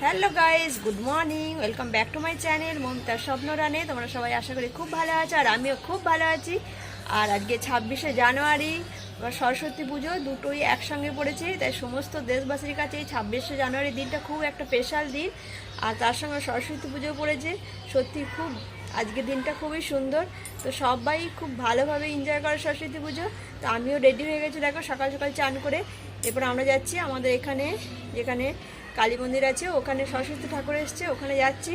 Hello guys, good morning, welcome back to my channel মমতার স্বপ্ন রানে। তোমরা সবাই আশা করি খুব ভালো আছো, আর আমিও খুব ভালো আছি। আর আজকে 26শে জানুয়ারি সরস্বতী পুজো, দুটোই একসঙ্গে পড়েছে, তাই সমস্ত দেশবাসীর কাছে এই 26শে জানুয়ারি দিনটা খুব একটা স্পেশাল দিন। আর তার সঙ্গে সরস্বতী পুজো পড়েছে, সত্যি খুব আজকের দিনটা খুবই সুন্দর। তো সবাই খুব ভালোভাবে এনজয় করে সরস্বতী পুজো। তো আমিও রেডি হয়ে গেছি, দেখো সকাল সকাল চান করে। এরপর আমরা যাচ্ছি আমাদের এখানে, যেখানে কালী মন্দির আছে, ওখানে সরস্বতী ঠাকুর এসছে, ওখানে যাচ্ছি।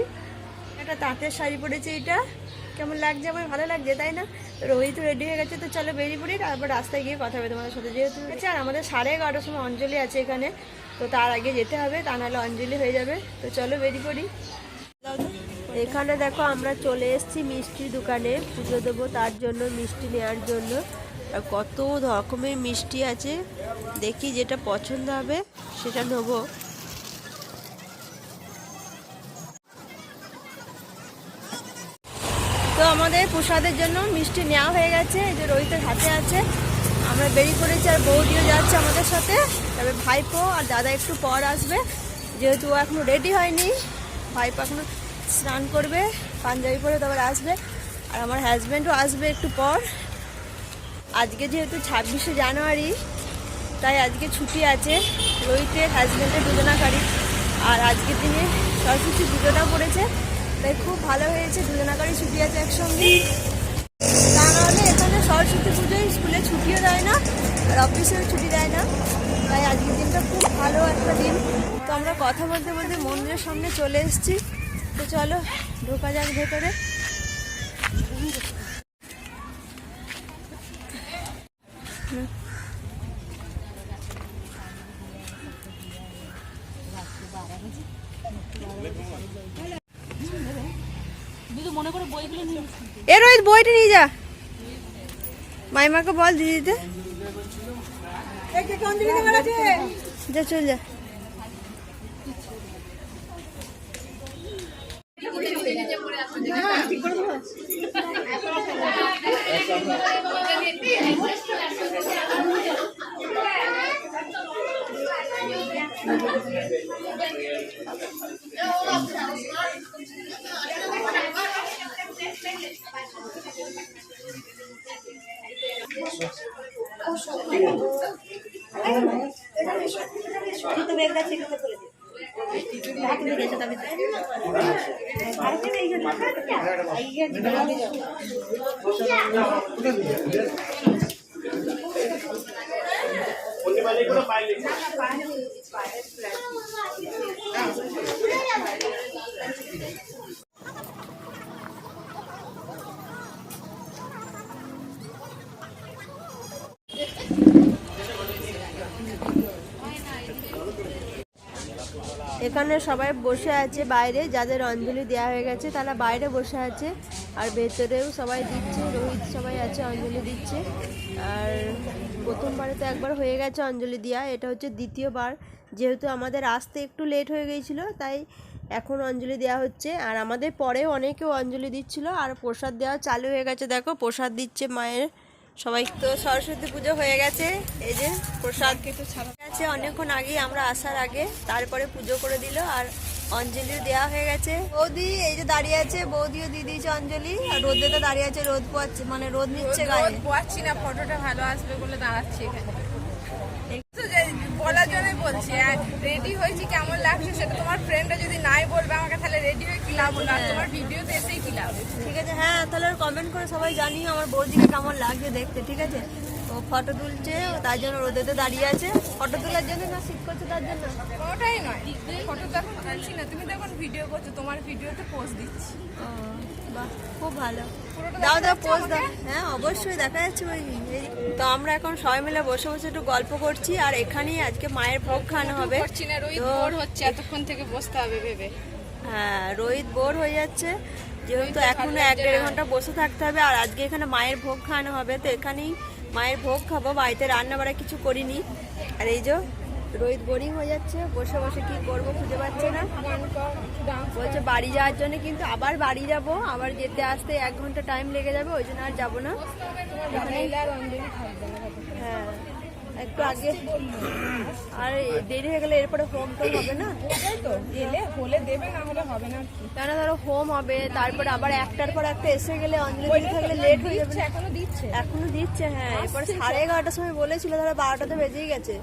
একটা তাঁতের শাড়ি পরেছে, এটা কেমন লাগছে, আমার ভালো লাগছে তাই না? তো রোহিত রেডি হয়ে গেছে, তো চলো বেরিয়ে পড়ি, তারপর রাস্তায় গিয়ে কথা হবে তোমাদের সাথে। যেহেতু আর আমাদের 11:30টার সময় অঞ্জলি আছে এখানে, তো তার আগে যেতে হবে, তা নাহলে অঞ্জলি হয়ে যাবে। তো চলো বেরিয়ে পড়ি। এখানে দেখো আমরা চলে এসেছি মিষ্টির দোকানে, পুজো দেবো তার জন্য, মিষ্টি নেওয়ার জন্য। আর কত রকমের মিষ্টি আছে, দেখি যেটা পছন্দ হবে সেটা নেবো। তো আমাদের প্রসাদের জন্য মিষ্টি নেওয়া হয়ে গেছে, এই যে রোহিতের হাতে আছে। আমরা বেরিয়ে পড়েছি, আর বৌদিও যাচ্ছে আমাদের সাথে। তবে ভাইপো আর দাদা একটু পর আসবে, যেহেতু ও এখনো রেডি হয়নি। ভাইপো এখনো স্নান করবে, পাঞ্জাবি পরে তারপর আসবে। আর আমার হাজব্যান্ডও আসবে একটু পর। আজকে যেহেতু 26শে জানুয়ারি, তাই আজকে ছুটি আছে রোহিতের, হাজব্যান্ডের দুজনাকারই। আর আজকের দিনে সরস্বতী পুজোটা পড়েছে, তাই খুব ভালো হয়েছে, দুজনাকারই ছুটি আছে একসঙ্গে। তা নাহলে এখানে সরস্বতী পুজোয় স্কুলে ছুটিও দেয় না, আর অফিসেও ছুটি দেয় না। তাই আজকের দিনটা খুব ভালো একটা দিন। তো আমরা কথা বলতে বলতে মন্দিরের সামনে চলে এসেছি। তো চলো ঢোকা যাক ভেতরে। এ রোহিত, বইটা নিয়ে যা, মাইমাকে বল দিয়ে দিতে। যা চল যা। এখানে সবাই বসে আছে বাইরে, যাদের অঞ্জলি দেওয়া হয়ে গেছে তারা বাইরে বসে আছে, আর ভেতরেও সবাই দিচ্ছে, রোহিত সবাই আছে অঞ্জলি দিচ্ছে। আর প্রথমবারে তো একবার হয়ে গেছে অঞ্জলি দেওয়া, এটা হচ্ছে দ্বিতীয়বার। যেহেতু আমাদের আসতে একটু লেট হয়ে গিয়েছিলো, তাই এখন অঞ্জলি দেওয়া হচ্ছে। আর আমাদের পরেও অনেকেও অঞ্জলি দিচ্ছিল, আর প্রসাদ দেওয়া চালু হয়ে গেছে, দেখো প্রসাদ দিচ্ছে মায়ের সবাই। তো সরস্বতী পুজো হয়ে গেছে, এই যে প্রসাদ কিছু ছাড়া গেছে অনেকক্ষণ আগে, আমরা আসার আগে। তারপরে পুজো করে দিল, আর অঞ্জলিও দেওয়া হয়ে গেছে। বৌদি এই যে দাঁড়িয়ে আছে, বৌদিও দিয়ে দিয়েছে অঞ্জলি। আর রোদে তো দাঁড়িয়ে আছে, রোদ পোয়াচ্ছে, মানে রোদ নিচ্ছে গায়ে। পোয়াচ্ছি না, ফটোটা ভালো আসবে বলে দাঁড়াচ্ছি এখানে। বলার জন্যই বলছি, রেডি হয়েছি কেমন লাগছে সেটা তোমার ফ্রেন্ডরা যদি নাই বলবে আমাকে, তাহলে রেডি হয়ে কি লাভ হলো, আর তোমার ভিডিওতে এসেই কি লাভ। ঠিক আছে, হ্যাঁ, তাহলে কমেন্ট করে সবাই জানিও আমার বৌদিকে কেমন লাগছে দেখতে, ঠিক আছে? ও ফটো তুলছে, তার জন্য রোদেতে দাঁড়িয়ে আছে। ফটো তোলার জন্য না শীত করছে তার জন্য? কোনোটাই নয়, ফটো তো এখন তুলছি না, তুমি তো এখন ভিডিও করছো, তোমার ভিডিওতে পোস্ট দিচ্ছি। ও বাহ, খুব ভালো, দাও দাও পোজ দাও। হ্যাঁ অবশ্যই দেখা যাচ্ছে ওই। তো আমরা এখন সবাই মিলে বসে বসে একটু গল্প করছি, আর এখানেই আজকে মায়ের ভোগ খাওয়ানো হবে। রোহিত বোর হচ্ছে, এতক্ষণ থেকে বসতে হবে ভেবে। হ্যাঁ, রোহিত বোর হয়ে যাচ্ছে, যেহেতু এখনো 1-1.5 ঘন্টা বসে থাকতে হবে। আর আজকে এখানে মায়ের ভোগ খাওয়ানো হবে, তো এখানেই মায়ের ভোগ খাবো, বাড়িতে রান্না বাড়া কিছু করিনি। আর এই যে রোহিত বোরিং হয়ে যাচ্ছে, বসে বসে কি করব খুঁজে পাচ্ছে না, বলছে বাড়ি যাওয়ার জন্য, কিন্তু আবার বাড়ি যাব, আবার যেতে আসতে 1 ঘন্টা টাইম লেগে যাবে, ওই জন্য আর যাবো না। হ্যাঁ, একটু আগে, আর দেরি হয়ে গেলে এরপরে হোম তো হবে না, ওটাই তো এলে হলে দেবে, না হলে হবে না। কেন ধরো হোম হবে, তারপরে আবার একটার পর একটা এসে গেলে অঞ্জলি থাকলে লেট হয়ে যাবে। এখনো দিচ্ছে, এখনো দিচ্ছে, হ্যাঁ। এরপর 11:30টার সময় বলেছিল, ধরো 12টাতে বেজেই গেছে।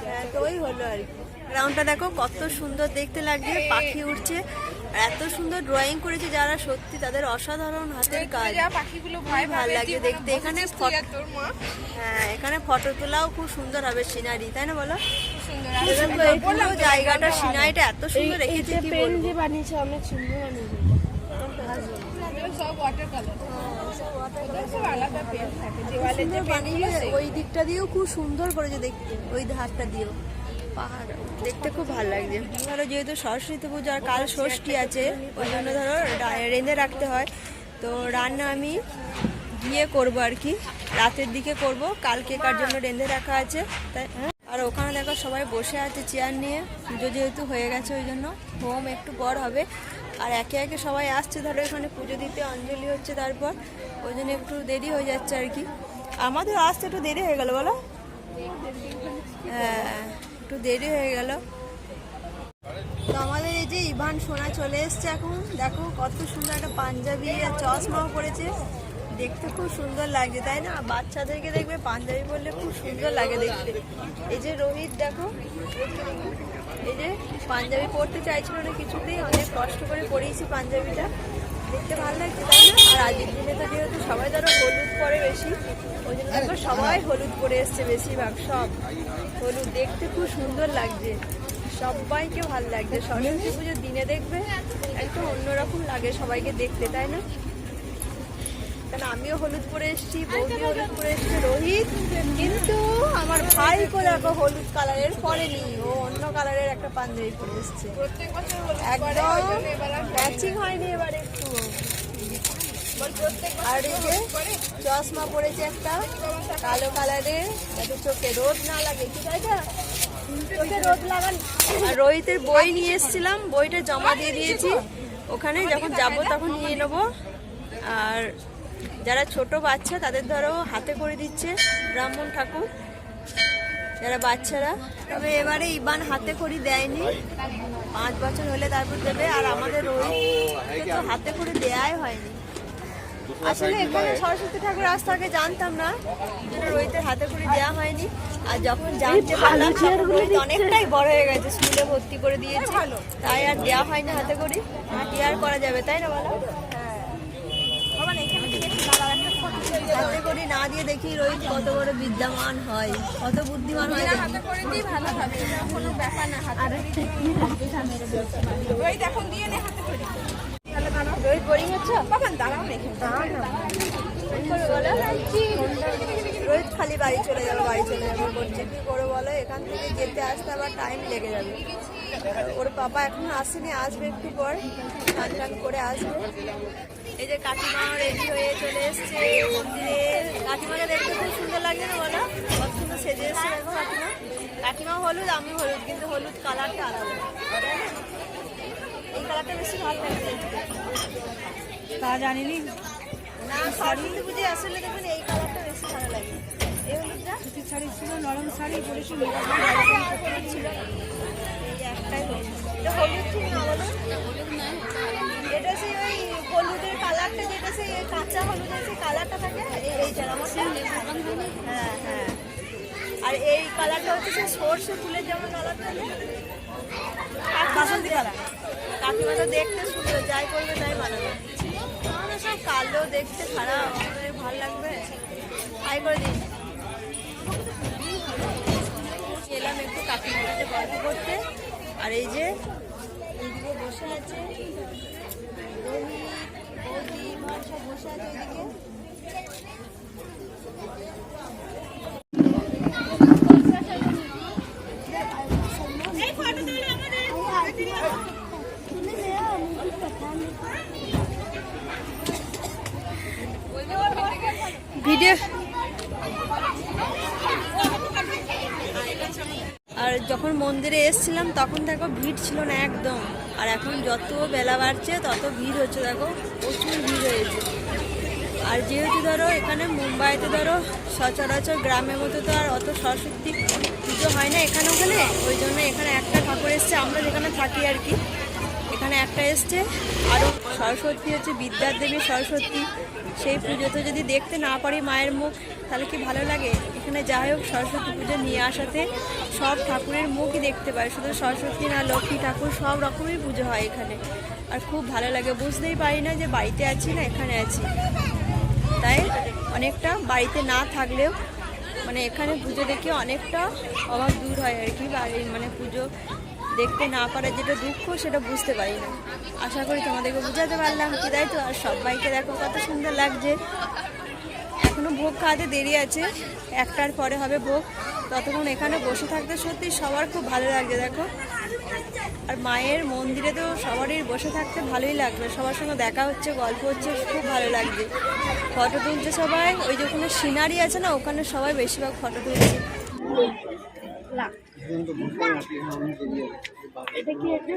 হ্যাঁ, তো ওই হলো আর কি। গ্রাউন্ডটা দেখো কত সুন্দর দেখতে লাগছে, পাখি উঠছে, আর এত সুন্দর ড্রয়িং করেছে যারা, সত্যি তাদের অসাধারণ হাতের কাজ। পাখিগুলো ভয় ভালো লাগে দেখতে। এখানে তোর মা, হ্যাঁ, এখানে ফটো তোলাও খুব সুন্দর হবে, সিনারি, তাই না বলো? সুন্দর। দেখো এই পুরো জায়গাটা, সিনারিটা এত সুন্দর রেখেছে, কি বলবো। বানিয়েছে, অনেক সুন্দর বানিয়েছে। সব ওয়াটার কালার, সব আলাদা পেন থাকে। দেওয়ালে যে বানিয়ে ওই দিকটা দিয়েও খুব সুন্দর করেছে দেখতে, ওই ধারটা দিয়েও পাহাড় দেখতে খুব ভালো লাগছে। ধরো যেহেতু সরস্বতী পুজো আর কাল ষষ্ঠী আছে, ওই জন্য ধরো রেঁধে রাখতে হয়। তো রান্না আমি গিয়ে করব আর কি, রাতের দিকে করব, কালকে কার জন্য রেঁধে রাখা আছে তাই। আর ওখানে দেখো সবাই বসে আছে চেয়ার নিয়ে, পুজো যেহেতু হয়ে গেছে ওই জন্য হোম একটু পর হবে। আর একে একে সবাই আসছে, ধরো এখানে পুজো দিতে, অঞ্জলি হচ্ছে, তারপর ওই জন্য একটু দেরি হয়ে যাচ্ছে আর কি। আমাদের আসতে একটু দেরি হয়ে গেল বলো, হ্যাঁ একটু দেরি হয়ে গেল। তো আমাদের এই যে ইভান সোনা চলে এসছে এখন, দেখো কত সুন্দর একটা পাঞ্জাবি আর চশমাও পরেছে, দেখতে খুব সুন্দর লাগছে তাই না? বাচ্চাদেরকে দেখবে পাঞ্জাবি পরলে খুব সুন্দর লাগে দেখতে। এই যে রোহিত দেখো, এই যে পাঞ্জাবি পরতে চাইছিল না কিছুতেই, অনেক কষ্ট করে পরিয়েছি পাঞ্জাবিটা, দেখতে ভালো লাগছে তাই না? আর আজকের দিনে তো যেহেতু সবাই ধরো হলুদ পরে বেশি, ওই জন্য দেখো সবাই হলুদ পরে এসছে, বেশিরভাগ সব হলুদ, দেখতে খুব সুন্দর লাগছে, সবাইকে ভালো লাগছে। সরস্বতী পুজোর দিনে দেখবে একটু অন্যরকম লাগে সবাইকে দেখতে, তাই না? কেন আমিও হলুদ পরে এসেছি, বৌদি হলুদ পরে এসছে, রোহিত, কিন্তু আমার ভাইকে দেখো হলুদ কালারের পরেনি, ও অন্য কালারের একটা পাঞ্জাবি পরে এসছে, প্রত্যেক বছর হলুদ একদম ম্যাচিং হয়নি এবার একটু। আর এই যে চশমা পরেছে একটা কালো কালারের, যাতে চোখে রোদ না লাগে, কি তাই না? চোখে রোদ লাগান। আর রোহিতের বই নিয়ে এসেছিলাম, বইটা জমা দিয়ে দিয়েছি, ওখানে যখন যাব তখন নিয়ে নেবো। আর যারা ছোট বাচ্চা তাদের ধরো হাতে করে দিচ্ছে ব্রাহ্মণ ঠাকুর, যারা বাচ্চারা। তবে এবারে ইবান হাতে করি দেয়নি, 5 বছর হলে তারপর দেবে। আর আমাদের রোহিতকে তো হাতে করে দেয়াই হয়নি। আসলে এখানে সরস্বতী ঠাকুর আসতে আগে জানতাম না, রোহিতের হাতে করে দেওয়া হয়নি। আর যখন জানতে পারলাম তখন রোহিত অনেকটাই বড় হয়ে গেছে, স্কুলে ভর্তি করে দিয়েছে, তাই আর দেওয়া হয়নি হাতে করে। কি আর করা যাবে, তাই না বলো? হাতে করে না দিয়ে দেখি রোহিত কত বড় বিদ্যামান হয়, কত বুদ্ধিমান হয়। হাতে করে দিই ভালো হবে, কোনো ব্যাপার না। রোহিত এখন দিয়ে নে হাতে করে। রোহিত বোরিং হচ্ছে, বাবা দাঁড়াও না, রোহিত খালি বাড়ি চলে যাবে, বাড়ি চলে যাবে বলছে। কি করে বলো, এখান থেকে যেতে আসতে আবার টাইম লেগে যাবে। ওর বাবা এখনো আসেনি, আসবে একটু পর, স্নান টান করে আসবে। এই যে কাকিমা রেডি হয়ে চলে এসছে মন্দিরে। কাকিমাকে দেখতে খুব সুন্দর লাগছে না বলো, কত সুন্দর সেজে এসছে দেখো কাকিমা। কাকিমা হলুদ, আমি হলুদ, কিন্তু হলুদ কালারটা আলাদা, এই কালারটা বেশি ভালো লাগছে। তা জানিনি না, সরস্বতী পুজো আসলে দেখবেন এই কালারটা বেশি ভালো লাগে। এই হলুদটা সুতির শাড়ি ছিল, নরম শাড়ি পরেছি, ছিল, এই একটাই হলুদ। এটা হলুদ ঠিক না বলো, এটা সেই ওই হলুদের কালারটা, যেটা সেই কাঁচা হলুদের সেই কালারটা থাকে, এইটা আমার। হ্যাঁ হ্যাঁ, আর এই কালারটা হচ্ছে সেই সর্ষে ফুলের যেমন কালার থাকে, বাসন্তী কালার। কাকিমা তো দেখতে সুন্দর, যাই করবে তাই বানাবে। সব কালো দেখতে খারাপ, ভালো লাগবে, তাই করে দিন। এলাম একটু কাকিমার সাথে গল্প করতে। আর এই যে এইদিকে বসে আছে রোহিত, বৌদি, ভাই সব বসে আছে ওইদিকে। ভিডিও। আর যখন মন্দিরে এসেছিলাম তখন দেখো ভিড় ছিল না একদম, আর এখন যত বেলা বাড়ছে তত ভিড় হচ্ছে, দেখো প্রচুর ভিড় হয়েছে। আর যেহেতু ধরো এখানে মুম্বাইতে ধরো সচরাচর গ্রামের মতো তো আর অত সরস্বতী পুজো হয় না এখানে ওখানে, ওই জন্য এখানে একটা ঠাকুর এসছে, আমরা যেখানে থাকি আর কি এখানে একটা এসছে। আরও সরস্বতী হচ্ছে বিদ্যার দেবী সরস্বতী, সেই পুজোতে যদি দেখতে না পারি মায়ের মুখ তাহলে কি ভালো লাগে। এখানে যাই হোক সরস্বতী পুজো নিয়ে আসাতে সব ঠাকুরের মুখই দেখতে পাই, শুধু সরস্বতী না লক্ষ্মী ঠাকুর সব রকমেরই পুজো হয় এখানে, আর খুব ভালো লাগে। বুঝতেই পারি না যে বাড়িতে আছি না এখানে আছি, তাই অনেকটা বাড়িতে না থাকলেও মানে এখানে পুজো দেখে অনেকটা অভাব দূর হয় আর কি। মানে পুজো দেখতে না পারার যেটা দুঃখ সেটা বুঝতে পারি না। আশা করি তোমাদেরকে বোঝাতে পারলাম কি, তাই তো? আর সবাইকে দেখো কত সুন্দর লাগছে। এখনো ভোগ খাওয়াতে দেরি আছে, 1টার পরে হবে ভোগ, ততক্ষণ এখানে বসে থাকতে সত্যি সবার খুব ভালো লাগছে দেখো। আর মায়ের মন্দিরে তো সবারই বসে থাকতে ভালোই লাগবে, সবার সঙ্গে দেখা হচ্ছে, গল্প হচ্ছে, খুব ভালো লাগছে। ফটো তুলছে সবাই, ওই যে ওখানে সিনারি আছে না ওখানে সবাই বেশিরভাগ ফটো তুলছে। এটা কি এটা?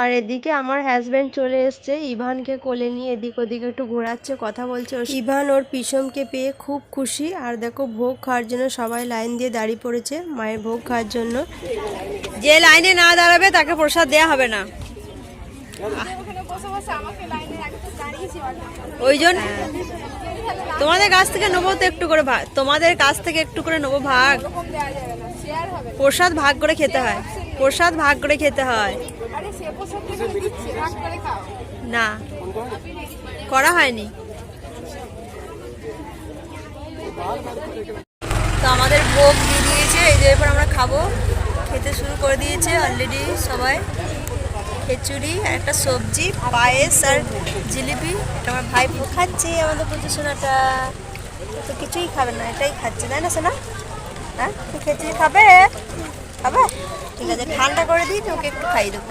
আর এদিকে আমার হাজব্যান্ড চলে এসছে, ইভানকে কোলে নিয়ে এদিক ওদিকে একটু ঘোরাচ্ছে, কথা বলছে। ইভান ওর পিসমকে পেয়ে খুব খুশি। আর দেখো ভোগ খাওয়ার জন্য সবাই লাইন দিয়ে দাঁড়িয়ে পড়েছে মায়ের ভোগ খাওয়ার জন্য। যে লাইনে না দাঁড়াবে তাকে প্রসাদ দেয়া হবে না, ওই জন্য তোমাদের কাছ থেকে নেবো তো একটু করে ভাগ, তোমাদের কাছ থেকে একটু করে নেবো ভাগ। প্রসাদ ভাগ করে খেতে হয়, প্রসাদ ভাগ করে খেতে হয়। না করা হয়নি তো আমাদের ভোগ দিয়ে দিয়েছে, এই যে এরপর আমরা খাবো, খেতে শুরু করে দিয়েছে অলরেডি সবাই। খিচুড়ি আর একটা সবজি, পায়েস আর জিলিপি। এটা আমার ভাই খাচ্ছে, আমাদের পুজো সোনাটা তো কিছুই খাবে না, এটাই খাচ্ছে, তাই না সোনা? হ্যাঁ খিচুড়ি খাবে, খাবে? ঠিক আছে, ঠান্ডা করে দিই তো ওকে একটু খাইয়ে দেবো।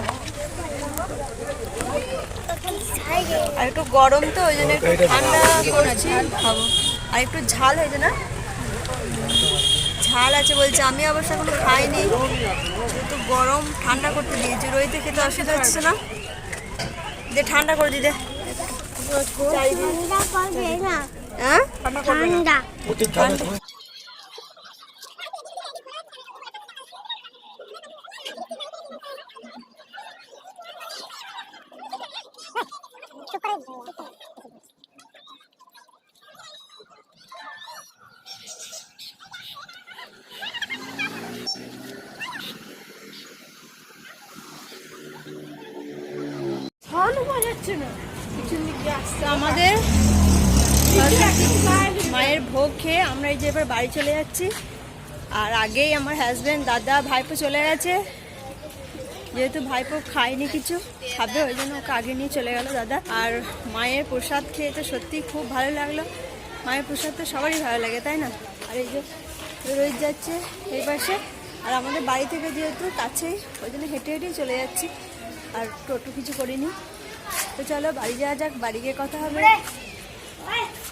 আর একটু গরম তো ওই জন্য একটু ঠান্ডা করছি, খাবো। আর একটু ঝাল হয়েছে না, ঝাল আছে বলছে। আমি অবশ্য এখনো খাইনি, যেহেতু গরম ঠান্ডা করতে দিয়েছি। রইতে খেতে অসুবিধা হচ্ছে না, যে ঠান্ডা করে দিতে। হ্যাঁ ঠান্ডা আমাদের মায়ের ভোগ খেয়ে আমরা এই যে এবার বাড়ি চলে যাচ্ছি। আর আগেই আমার হাজব্যান্ড, দাদা, ভাইপো চলে গেছে, যেহেতু ভাইপো খায়নি কিছু, খাবে ওই জন্য ওকে আগে নিয়ে চলে গেল দাদা। আর মায়ের প্রসাদ খেয়ে তো সত্যিই খুব ভালো লাগলো। মায়ের প্রসাদ তো সবারই ভালো লাগে, তাই না? আর এই যে রোজ যাচ্ছে এই পাশে, আর আমাদের বাড়ি থেকে যেহেতু কাছেই ওই জন্য হেঁটে হেঁটেই চলে যাচ্ছি, আর টোটো কিছু করিনি। তো চলো বাড়ি যাওয়া যাক, বাড়ি গিয়ে কথা হবে।